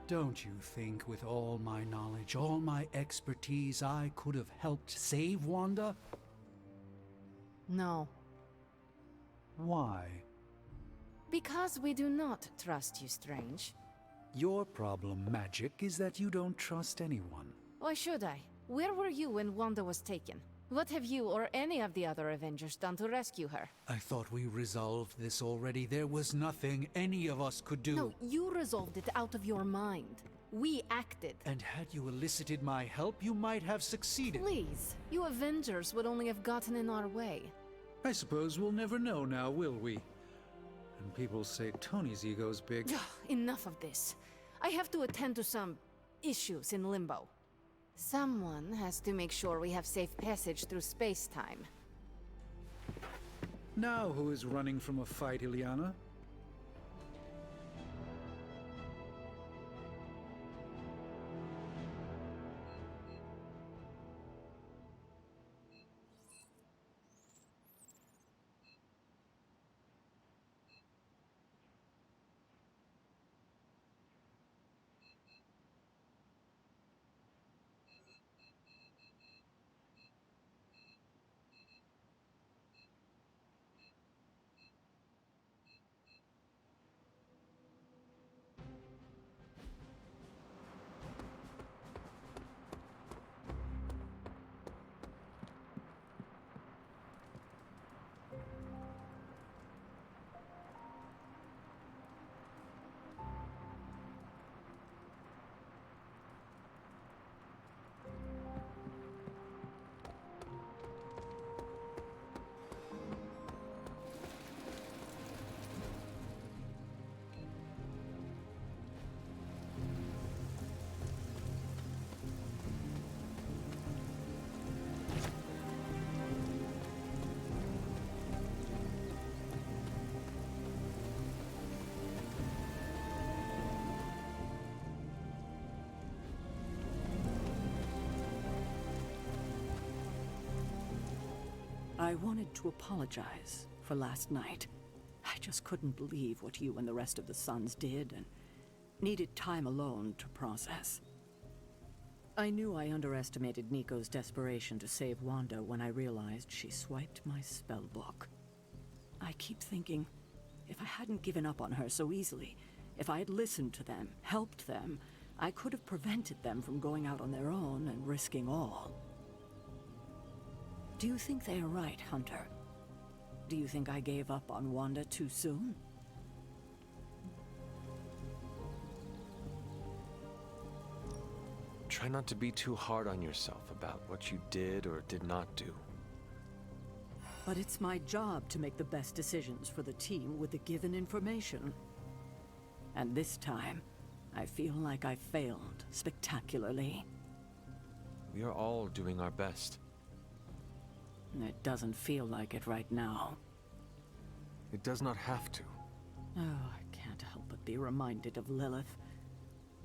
Don't you think with all my knowledge, all my expertise, I could have helped save Wanda? No. Why? Because we do not trust you, Strange. Your problem, Magic, is that you don't trust anyone. Why should I? Where were you when Wanda was taken? What have you or any of the other Avengers done to rescue her? I thought we resolved this already. There was nothing any of us could do. No, you resolved it out of your mind. We acted. And had you elicited my help, you might have succeeded. Please, you Avengers would only have gotten in our way. I suppose we'll never know now, will we? And people say Tony's ego's big. Enough of this. I have to attend to some issues in Limbo. Someone has to make sure we have safe passage through space-time. Now who is running from a fight, Ileana? I wanted to apologize for last night. I just couldn't believe what you and the rest of the Sons did, and needed time alone to process. I knew I underestimated Nico's desperation to save Wanda when I realized she swiped my spellbook. I keep thinking, if I hadn't given up on her so easily, if I had listened to them, helped them, I could have prevented them from going out on their own and risking all. Do you think they are right, Hunter? Do you think I gave up on Wanda too soon? Try not to be too hard on yourself about what you did or did not do. But it's my job to make the best decisions for the team with the given information. And this time, I feel like I failed spectacularly. We are all doing our best. It doesn't feel like it right now. It does not have to. Oh, I can't help but be reminded of Lilith.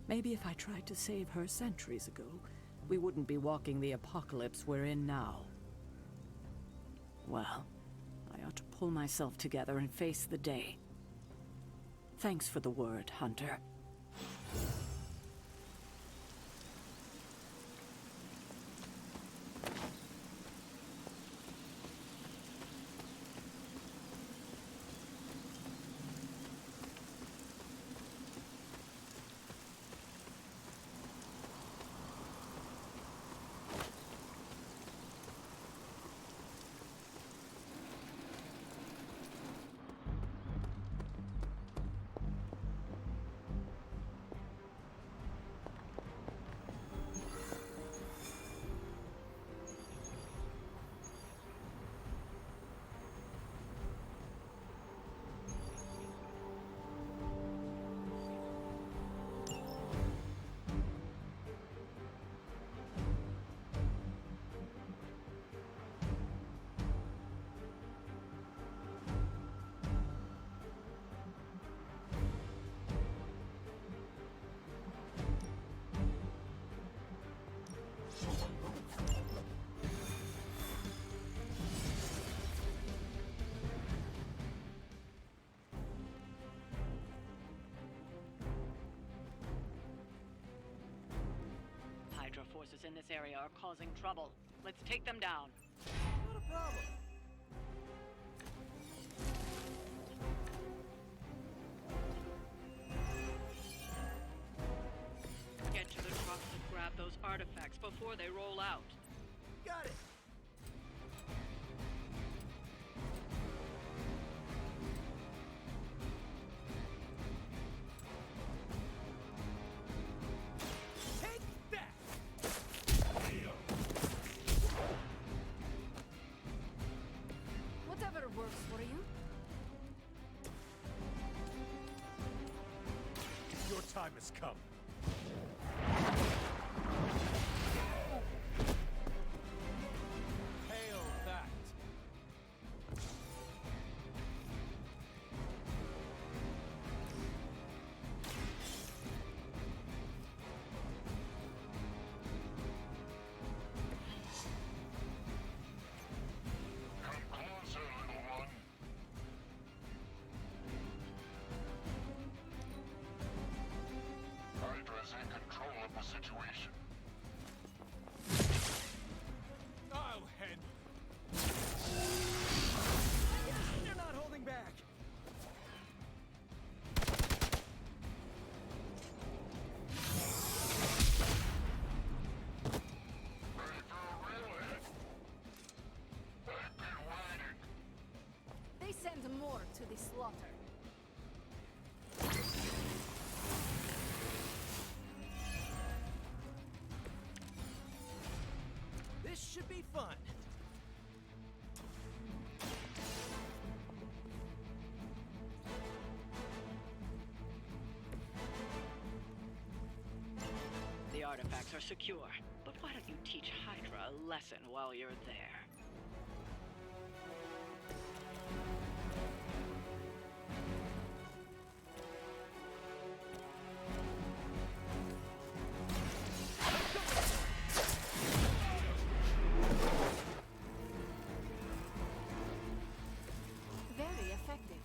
Maybe if I tried to save her centuries ago, we wouldn't be walking the apocalypse we're in now. Well, I ought to pull myself together and face the day. Thanks for the word, Hunter. Hydra forces in this area are causing trouble. Let's take them down. Not a problem. Get to the trucks and grab those artifacts before they roll out. Got it. Take that! Whatever works for you. Your time has come. Hail that! Come closer, little one. Hydra's in control of the situation. I'll handle it. You're not holding back. Ready for a real hit? I've been waiting. They send more to the slaughter. This should be fun. The artifacts are secure, but why don't you teach Hydra a lesson while you're there? Very effective.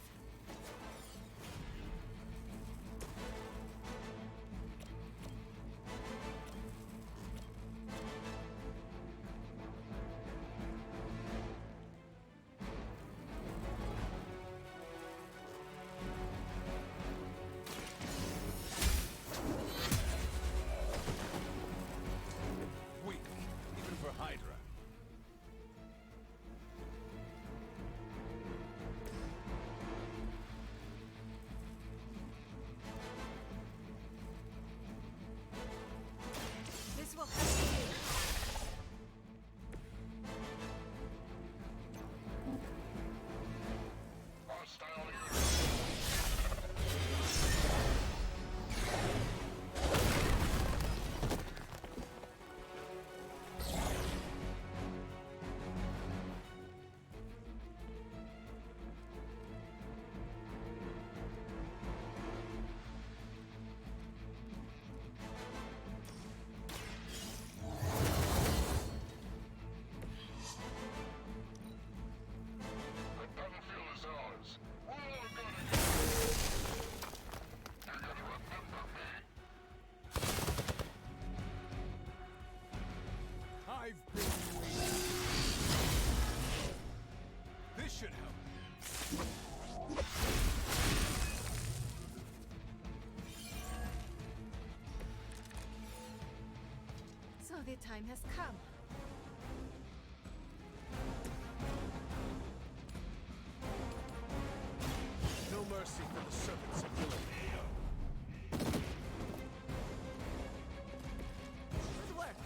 Weak, even for Hydra. This will help you. Hostile unit. The battlefield is ours. We're all gonna get it. You're gonna remember me. I've been waiting. This should help. So the time has come. No mercy for the servants of Willow. Where's the left?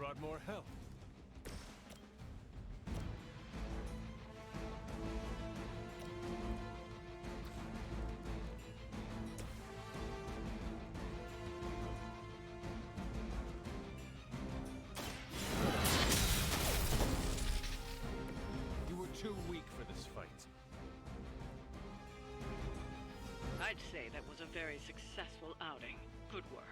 brought more help. You were too weak for this fight. I'd say that was a very successful outing. Good work.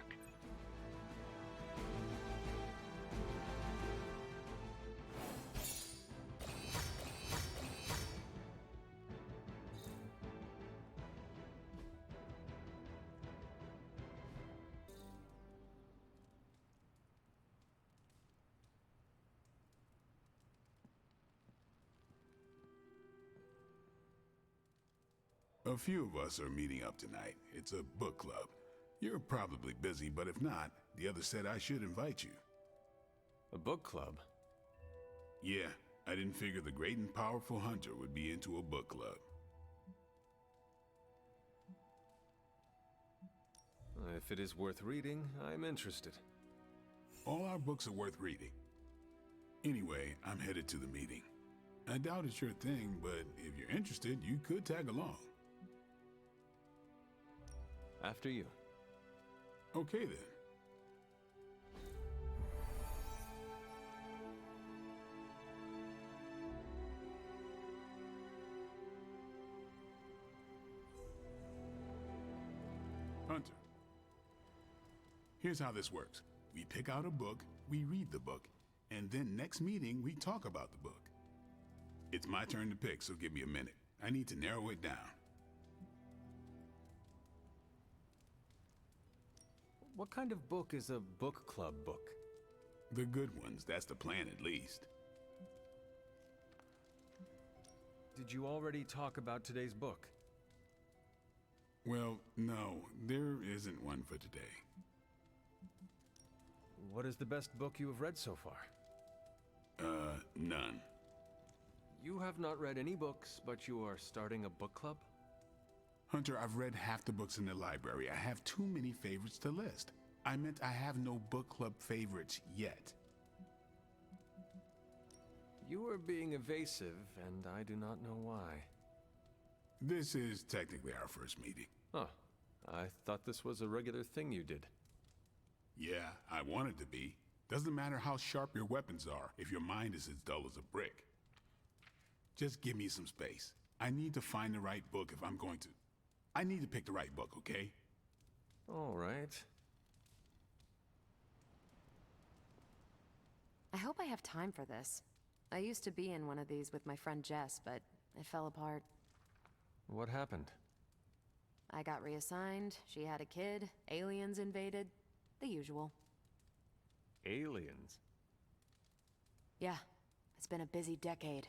A few of us are meeting up tonight. It's a book club. You're probably busy, but if not, the others said I should invite you. A book club? Yeah, I didn't figure the great and powerful Hunter would be into a book club. If it is worth reading, I'm interested. All our books are worth reading. Anyway, I'm headed to the meeting. I doubt it's your thing, but if you're interested, you could tag along. After you. Okay then. Hunter. Here's how this works. We pick out a book, we read the book, and then next meeting we talk about the book. It's my turn to pick, so give me a minute. I need to narrow it down. What kind of book is a book club book? The good ones, that's the plan at least. Did you already talk about today's book? Well, no, there isn't one for today. What is the best book you have read so far? None. You have not read any books, but you are starting a book club? Hunter, I've read half the books in the library. I have too many favorites to list. I meant I have no book club favorites yet. You are being evasive, and I do not know why. This is technically our first meeting. Huh. I thought this was a regular thing you did. Yeah, I want it to be. Doesn't matter how sharp your weapons are if your mind is as dull as a brick. Just give me some space. I need to find the right book if I'm going to... I need to pick the right book, okay? All right. I hope I have time for this. I used to be in one of these with my friend Jess, but it fell apart. What happened? I got reassigned, she had a kid, aliens invaded, the usual. Aliens? Yeah, it's been a busy decade.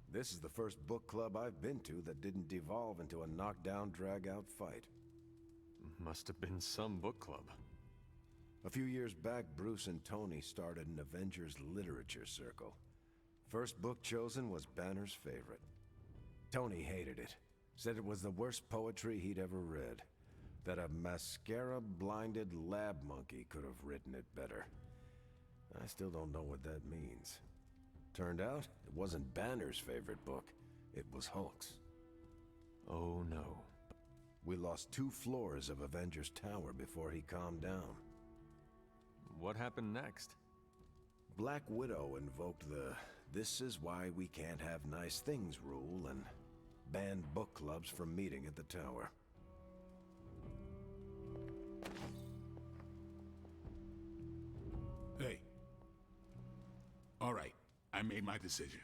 This is the first book club I've been to that didn't devolve into a knockdown, drag-out fight. Must have been some book club. A few years back, Bruce and Tony started an Avengers literature circle. First book chosen was Banner's favorite. Tony hated it. Said it was the worst poetry he'd ever read. That a mascara-blinded lab monkey could have written it better. I still don't know what that means. Turned out, it wasn't Banner's favorite book. It was Hulk's. Oh no. We lost 2 floors of Avengers Tower before he calmed down. What happened next? Black Widow invoked the "this is why we can't have nice things" rule and banned book clubs from meeting at the tower. Hey. All right, I made my decision.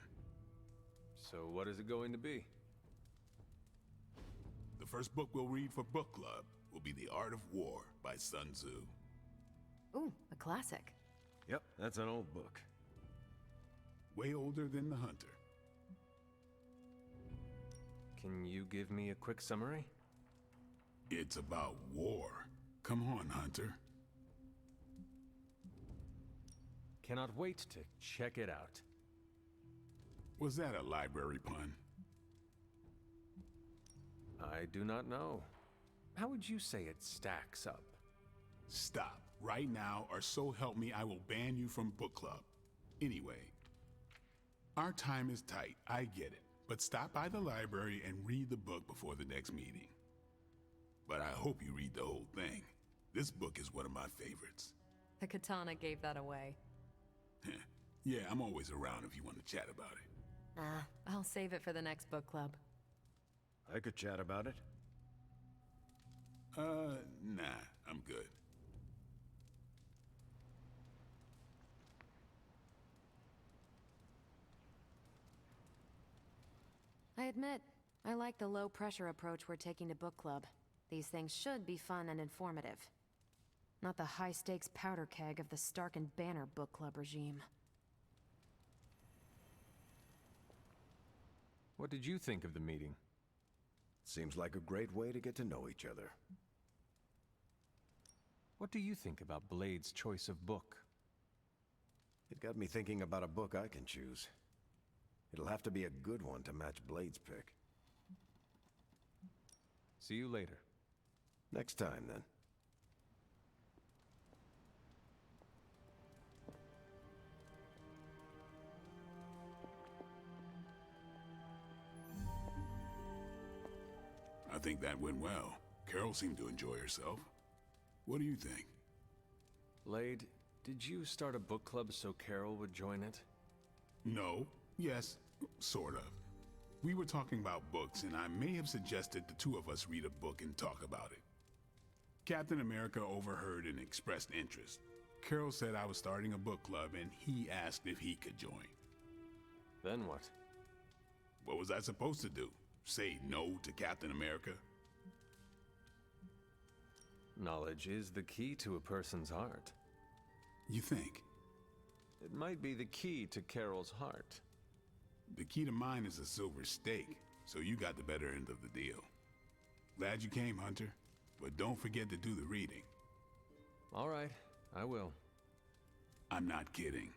So what is it going to be? The first book we'll read for book club will be The Art of War by Sun Tzu. Ooh, a classic. Yep, that's an old book. Way older than The Hunter. Can you give me a quick summary? It's about war. Come on, Hunter. Cannot wait to check it out. Was that a library pun? I do not know. How would you say it stacks up? Stop right now, or so help me, I will ban you from book club. Anyway, our time is tight, I get it. But stop by the library and read the book before the next meeting. But I hope you read the whole thing. This book is one of my favorites. The katana gave that away. Yeah, I'm always around if you want to chat about it. I'll save it for the next book club. I could chat about it. Nah, I'm good. I admit, I like the low-pressure approach we're taking to book club. These things should be fun and informative. Not the high-stakes powder keg of the Stark and Banner book club regime. What did you think of the meeting? Seems like a great way to get to know each other. What do you think about Blade's choice of book? It got me thinking about a book I can choose. It'll have to be a good one to match Blade's pick. See you later. Next time, then. I think that went well. Carol seemed to enjoy herself. What do you think? Blade, did you start a book club so Carol would join it? No. Yes, sort of. We were talking about books, and I may have suggested the two of us read a book and talk about it. Captain America overheard and expressed interest. Carol said I was starting a book club, and he asked if he could join. Then what? What was I supposed to do? Say no to Captain America? Knowledge is the key to a person's heart. You think? It might be the key to Carol's heart. The key to mine is a silver stake, so you got the better end of the deal. Glad you came, Hunter, but don't forget to do the reading. All right, I will. I'm not kidding.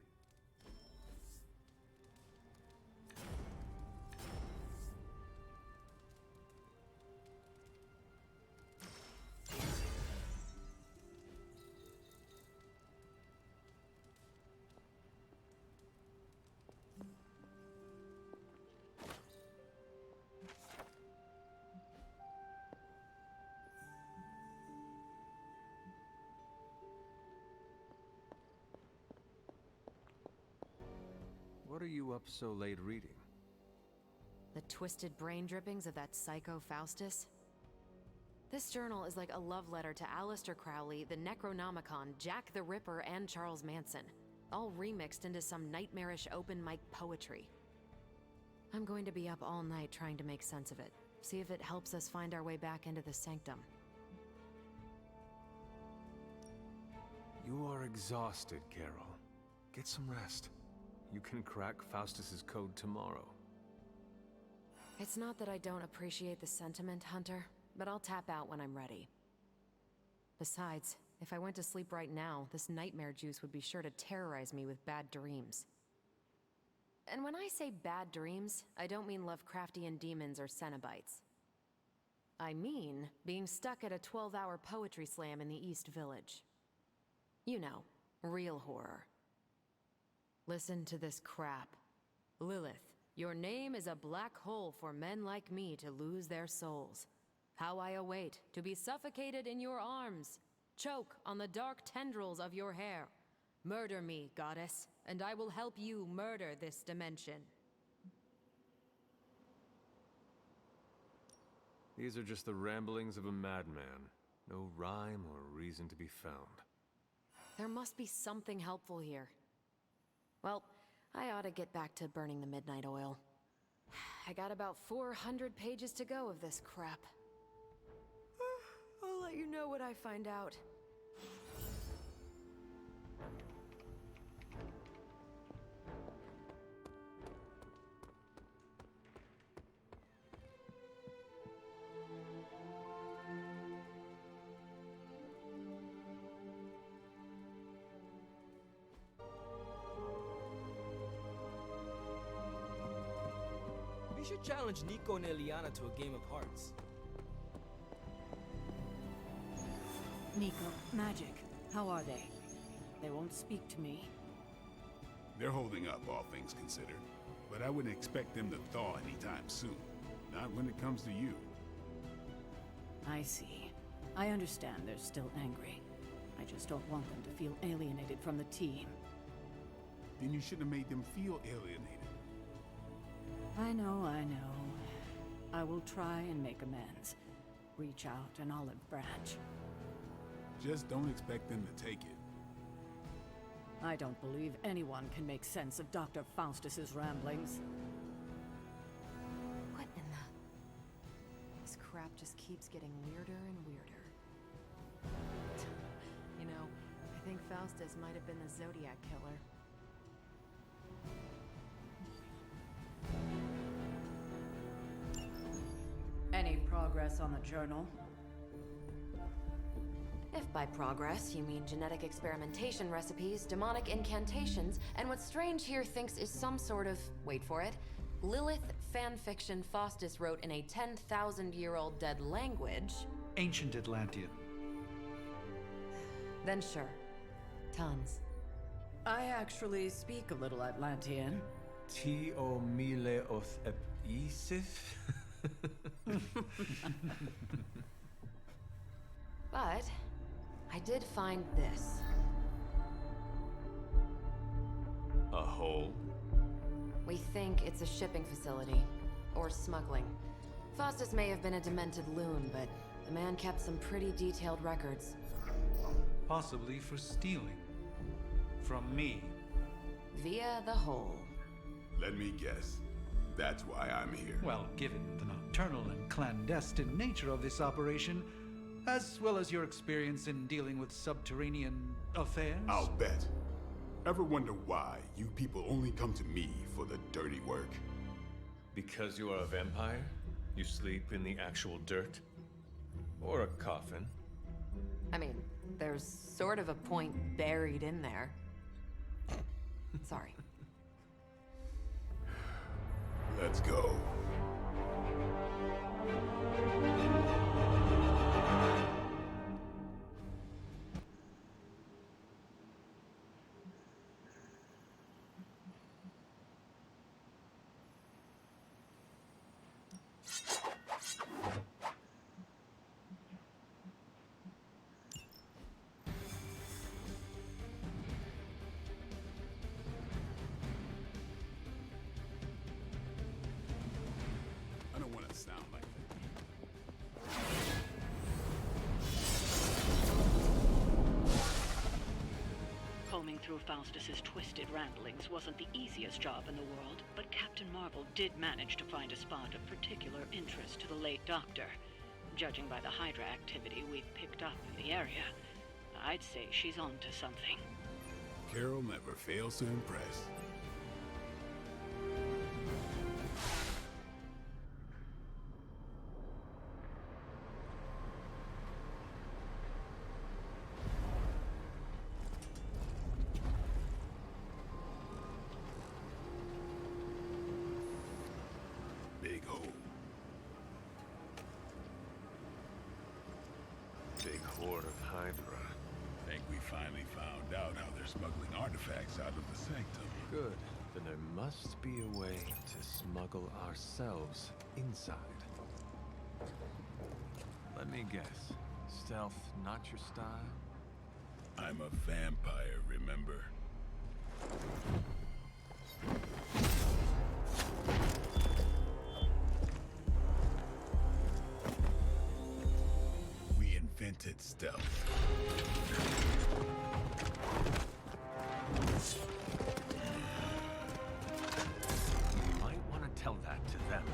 What are you up so late reading? The twisted brain drippings of that psycho Faustus? This journal is like a love letter to Aleister Crowley, the Necronomicon, Jack the Ripper, and Charles Manson, all remixed into some nightmarish open mic poetry. I'm going to be up all night trying to make sense of it, see if it helps us find our way back into the Sanctum. You are exhausted, Carol. Get some rest. You can crack Faustus's code tomorrow. It's not that I don't appreciate the sentiment, Hunter, but I'll tap out when I'm ready. Besides, if I went to sleep right now, this nightmare juice would be sure to terrorize me with bad dreams. And when I say bad dreams, I don't mean Lovecraftian demons or Cenobites. I mean being stuck at a 12-hour poetry slam in the East Village. You know, real horror. Listen to this crap. Lilith, your name is a black hole for men like me to lose their souls. How I await to be suffocated in your arms. Choke on the dark tendrils of your hair. Murder me, goddess, and I will help you murder this dimension. These are just the ramblings of a madman. No rhyme or reason to be found. There must be something helpful here. Well, I ought to get back to burning the midnight oil. I got about 400 pages to go of this crap. I'll let you know what I find out. We should challenge Nico and Eliana to a game of hearts. Nico, magic. How are they? They won't speak to me. They're holding up, all things considered. But I wouldn't expect them to thaw anytime soon. Not when it comes to you. I see. I understand they're still angry. I just don't want them to feel alienated from the team. Then you shouldn't have made them feel alienated. I know, I know. I will try and make amends. Reach out an olive branch. Just don't expect them to take it. I don't believe anyone can make sense of Dr. Faustus's ramblings. What in the... This crap just keeps getting weirder and weirder. You know, I think Faustus might have been the Zodiac killer. Any progress on the journal? If by progress you mean genetic experimentation recipes, demonic incantations, and what Strange here thinks is some sort of, wait for it, Lilith fanfiction Faustus wrote in a 10,000-year-old dead language... Ancient Atlantean. Then sure. Tons. I actually speak a little Atlantean. Tio mile oth episif? But I did find this. A hole? We think it's a shipping facility. Or smuggling. Faustus may have been a demented loon, but the man kept some pretty detailed records. Possibly for stealing. From me. Via the hole. Let me guess. That's why I'm here. Well, given the nocturnal and clandestine nature of this operation, as well as your experience in dealing with subterranean affairs... I'll bet. Ever wonder why you people only come to me for the dirty work? Because you are a vampire? You sleep in the actual dirt? Or a coffin? I mean, there's sort of a point buried in there. Sorry. Let's go. I don't want to sound like that. Combing through Faustus's twisted ramblings wasn't the easiest job in the world, but Captain Marvel did manage to find a spot of particular interest to the late Doctor. Judging by the Hydra activity we've picked up in the area, I'd say she's onto something. Carol never fails to impress. Big hole. Big horde of Hydra. Think we finally found out how they're smuggling artifacts out of the sanctum. Good. Then there must be a way to smuggle ourselves inside. Let me guess. Stealth not your style? I'm a vampire, remember? We invented stealth. You might want to tell that to them.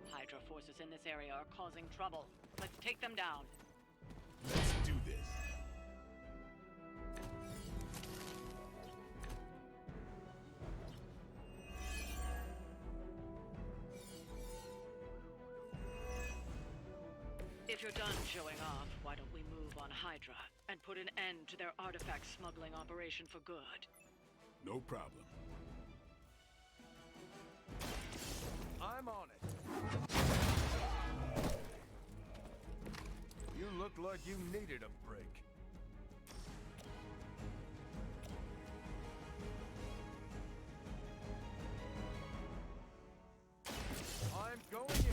Hydra forces in this area are causing trouble. Let's take them down. Let's do this. If you're done showing off, why don't we move on Hydra and put an end to their artifact smuggling operation for good? No problem. I'm on it. You look like you needed a break. I'm going in.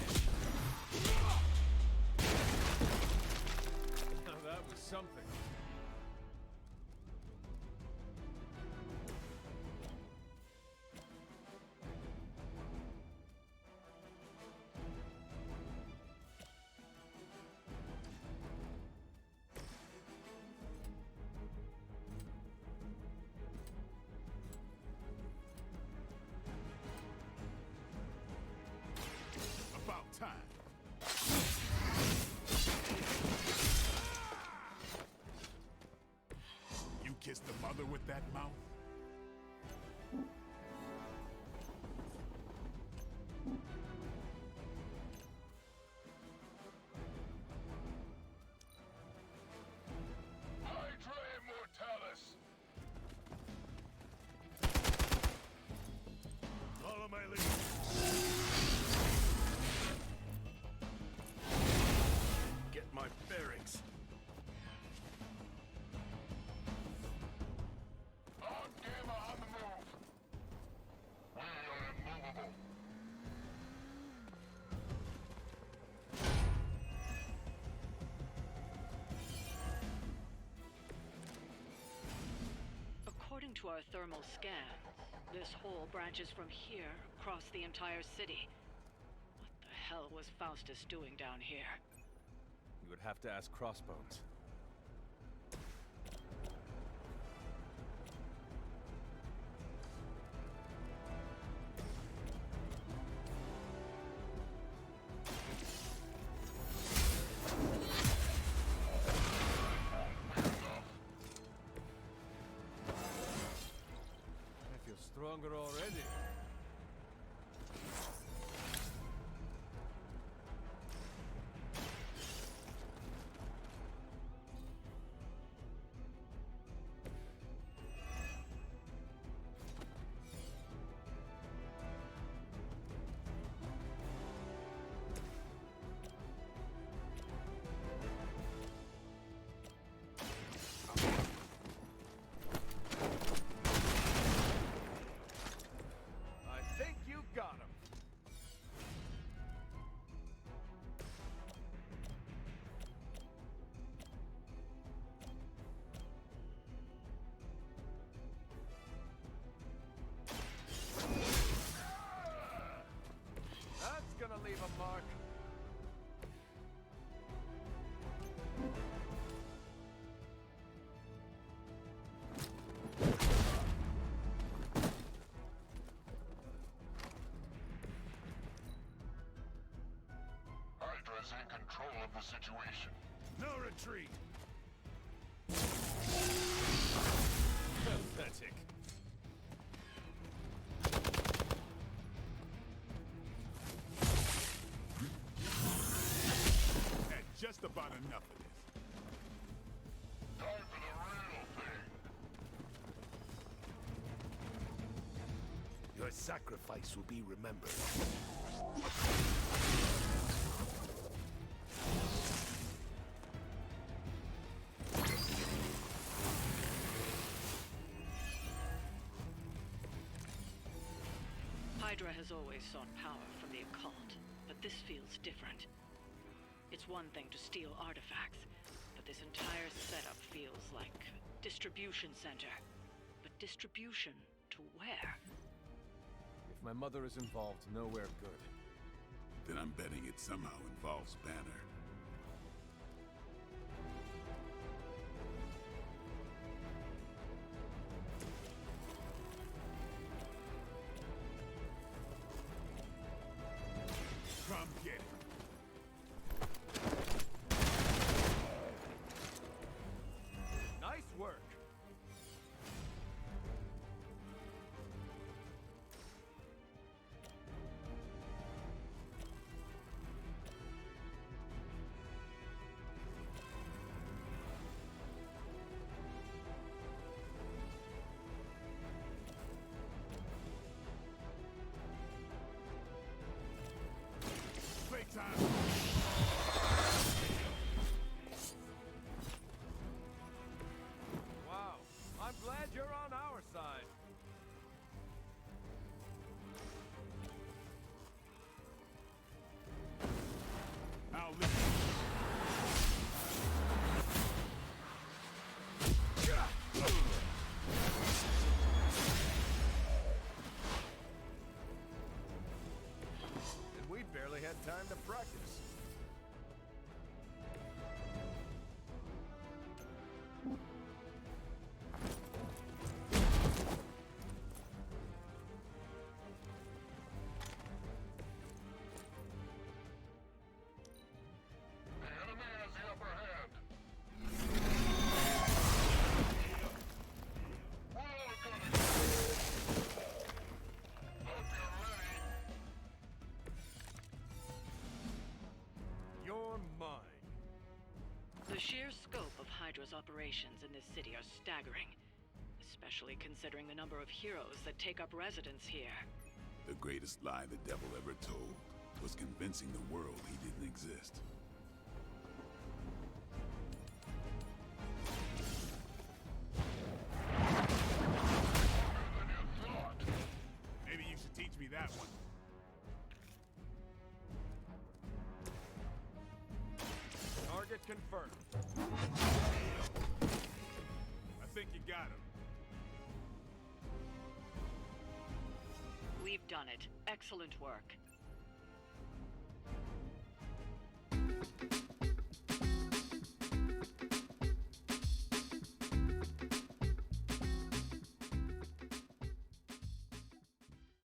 Now that was something. About time. You kissed the mother with that mouth? Hydra Immortalis! Follow my lead. Get my bearings. On Gamma on the move! We are immovable. According to our thermal scan, this hole branches from here across the entire city. What the hell was Faustus doing down here? You would have to ask Crossbones. I feel stronger already. I think you got him. That's gonna leave a mark. Hydra's in control of the situation. No retreat. Pathetic. Had just about enough of this. Time for the real thing. Your sacrifice will be remembered. Hydra has always sought power from the occult, but this feels different. It's one thing to steal artifacts, but this entire setup feels like a distribution center. But distribution to where? If my mother is involved, nowhere good. Then I'm betting it somehow involves Banner. Come get it. Nice work. The sheer scope of Hydra's operations in this city are staggering, especially considering the number of heroes that take up residence here. The greatest lie the devil ever told was convincing the world he didn't exist. Maybe you should teach me that one. Target confirmed. I think you got him. We've done it. Excellent work.